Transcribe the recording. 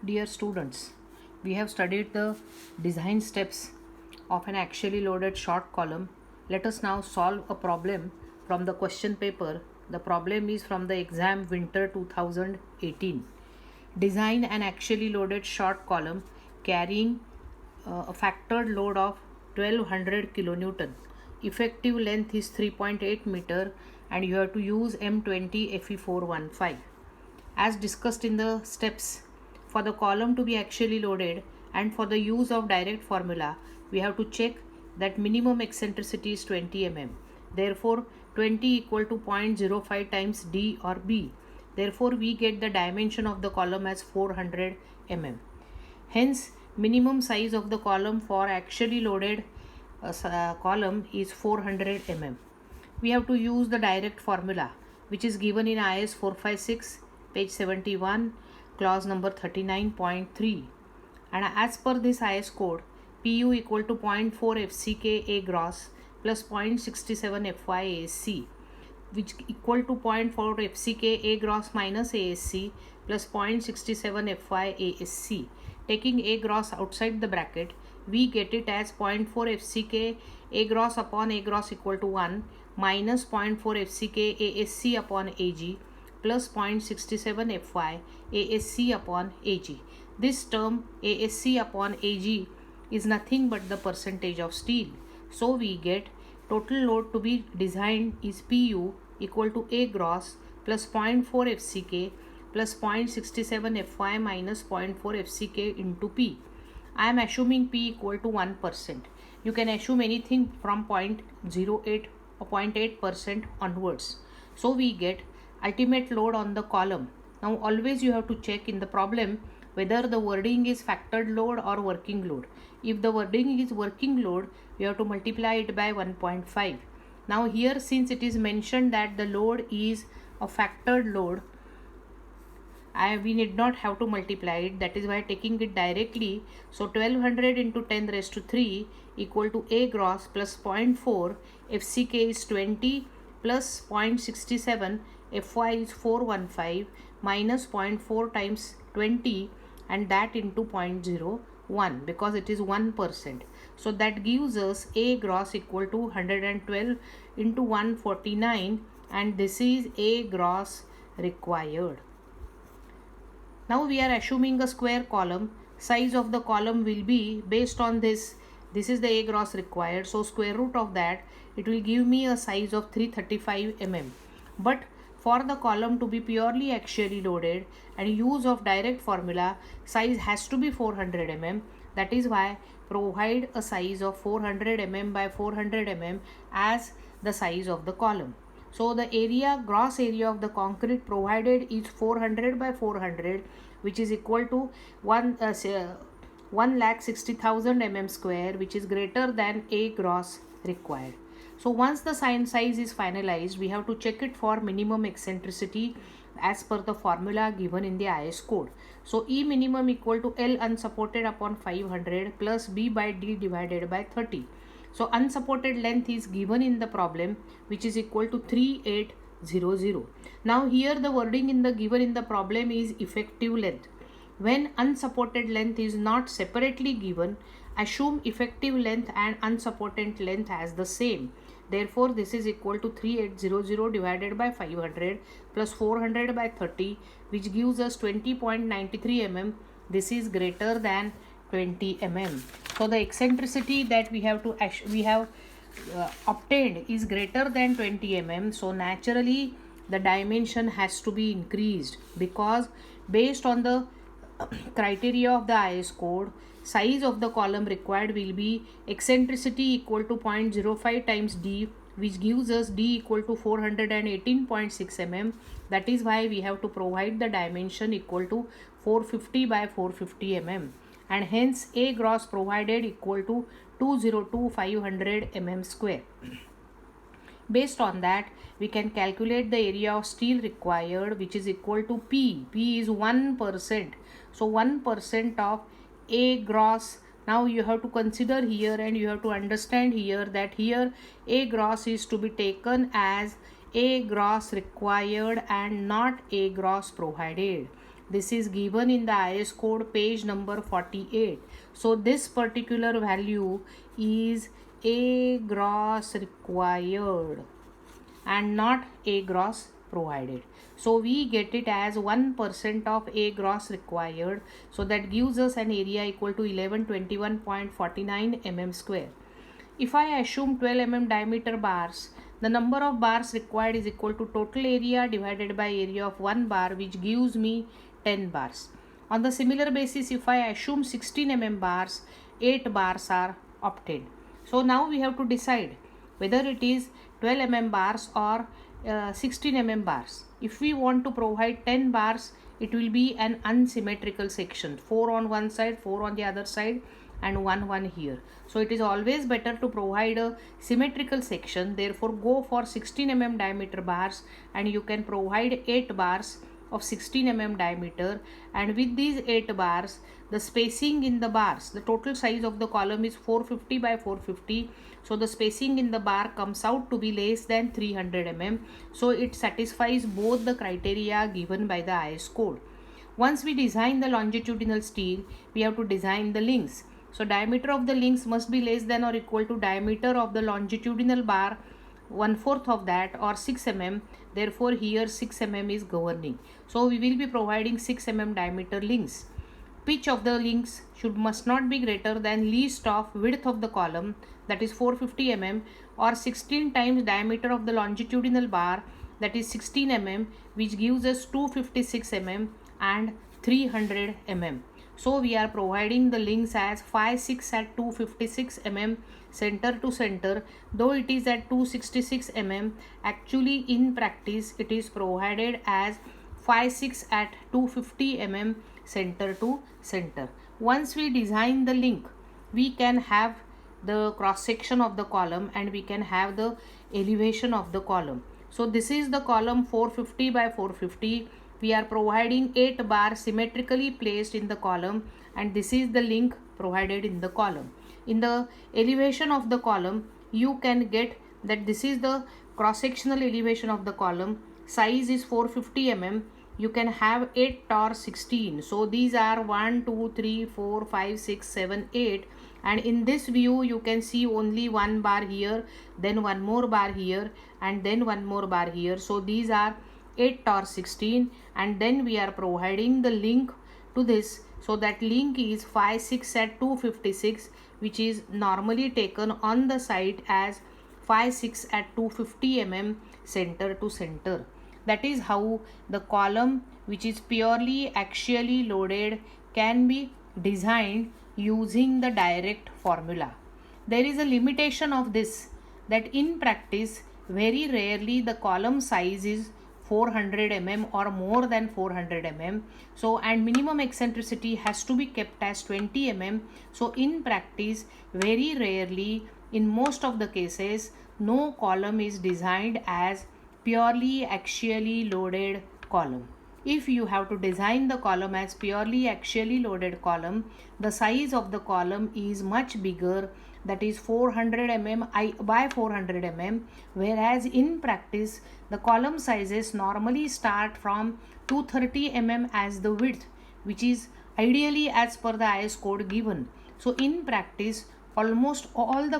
Dear students, we have studied the design steps of an axially loaded short column. Let us now solve a problem from the question paper. The problem is from the exam winter 2018. Design an axially loaded short column carrying a factored load of 1200 kilonewton. Effective length is 3.8 meter and you have to use M20 Fe415. As discussed in the steps, for the column to be actually loaded and for the use of direct formula, we have to check that minimum eccentricity is 20 mm. Therefore, 20 equal to 0.05 times D or B. Therefore, we get the dimension of the column as 400 mm. Hence, minimum size of the column for actually loaded column is 400 mm. We have to use the direct formula which is given in IS 456 page 71 clause number 39.3, and as per this IS code, PU equal to 0.4 FCK A gross plus 0.67 FY ASC, which equal to 0.4 FCK A gross minus ASC plus 0.67 FY ASC. Taking A gross outside the bracket, we get it as 0.4 FCK A gross upon A gross equal to 1 minus 0.4 FCK ASC upon AG plus 0.67 Fy ASC upon AG. This term ASC upon AG is nothing but the percentage of steel. So we get total load to be designed is PU equal to A gross plus 0.4 FCK plus 0.67 Fy minus 0.4 FCK into P. I am assuming P equal to 1%. You can assume anything from 0.08 or 0.8% onwards. So we get ultimate load on the column. Now always you have to check in the problem whether the wording is factored load or working load. If the wording is working load, you have to multiply it by 1.5. Now here, since it is mentioned that the load is a factored load, we need not have to multiply it. That is why taking it directly. So 1200 into 10 raised to 3 equal to A gross plus 0.4, FCK is 20 plus 0.67, Fy is 415 minus 0.4 times 20 and that into 0.01 because it is 1%. So that gives us A gross equal to 112 into 149 and this is A gross required. Now we are assuming a square column. Size of the column will be based on this. This is the A gross required. So square root of that, it will give me a size of 335 mm. But for the column to be purely axially loaded and use of direct formula, size has to be 400 mm. That is why provide a size of 400 mm by 400 mm as the size of the column. So the area, gross area of the concrete provided is 400 by 400, which is equal to 1,60,000 mm square, which is greater than A gross required. So once the size is finalized, we have to check it for minimum eccentricity as per the formula given in the IS code. So E minimum equal to L unsupported upon 500 plus B by D divided by 30. So unsupported length is given in the problem, which is equal to 3800. Now here the wording in the given in the problem is effective length. When unsupported length is not separately given, assume effective length and unsupported length as the same. Therefore, this is equal to 3800 divided by 500 plus 400 by 30, which gives us 20.93 mm. This is greater than 20 mm. So the eccentricity that we have obtained is greater than 20 mm. So naturally the dimension has to be increased because based on the criteria of the IS code, size of the column required will be eccentricity equal to 0.05 times D, which gives us D equal to 418.6 mm. That is why we have to provide the dimension equal to 450 by 450 mm, and hence A gross provided equal to 202,500 mm square. Based on that, we can calculate the area of steel required, which is equal to P. P is 1%. So 1% of A gross. Now you have to consider here and you have to understand here that here A gross is to be taken as A gross required and not A gross provided. This is given in the IS code page number 48. So this particular value is A gross required and not A gross provided. So we get it as 1% of A gross required. So that gives us an area equal to 1121.49 mm square. If I assume 12 mm diameter bars, the number of bars required is equal to total area divided by area of one bar, which gives me 10 bars. On the similar basis, if I assume 16 mm bars, 8 bars are obtained. So now we have to decide whether it is 12 mm bars or 16 mm bars. If we want to provide 10 bars, it will be an unsymmetrical section, 4 on one side, 4 on the other side, and 1 here. So it is always better to provide a symmetrical section. Therefore go for 16 mm diameter bars, and you can provide 8 bars of 16 mm diameter. And with these 8 bars, the spacing in the bars, the total size of the column is 450 by 450. So the spacing in the bar comes out to be less than 300 mm. So it satisfies both the criteria given by the IS code. Once we design the longitudinal steel, we have to design the links. So diameter of the links must be less than or equal to diameter of the longitudinal bar, 1/4 of that, or 6 mm. Therefore here 6 mm is governing. So we will be providing 6 mm diameter links. Pitch of the links must not be greater than least of width of the column, that is 450 mm, or 16 times diameter of the longitudinal bar, that is 16 mm, which gives us 256 mm and 300 mm. So we are providing the links as 5/6 at 256 mm center to center, though it is at 266 mm. Actually in practice it is provided as 5/6 at 250 mm center to center. Once we design the link, we can have the cross section of the column and we can have the elevation of the column. So this is the column 450 by 450. We are providing 8 bars symmetrically placed in the column, and this is the link provided in the column. In the elevation of the column, you can get that this is the cross sectional elevation of the column. Size is 450 mm. You can have 8 or 16. So these are 1, 2, 3, 4, 5, 6, 7, 8. And in this view you can see only one bar here, then one more bar here, and then one more bar here. So these are 8 or 16, and then we are providing the link to this. So that link is 5/6 at 256, which is normally taken on the site as 5/6 at 250 mm center to center. That is how the column, which is purely axially loaded, can be designed using the direct formula. There is a limitation of this, that in practice very rarely the column size is 400 mm or more than 400 mm. So and minimum eccentricity has to be kept as 20 mm. So in practice very rarely, in most of the cases, no column is designed as purely axially loaded column. If you have to design the column as purely axially loaded column, the size of the column is much bigger, that is 400 mm by 400 mm, whereas in practice the column sizes normally start from 230 mm as the width, which is ideally as per the IS code given. So in practice almost all the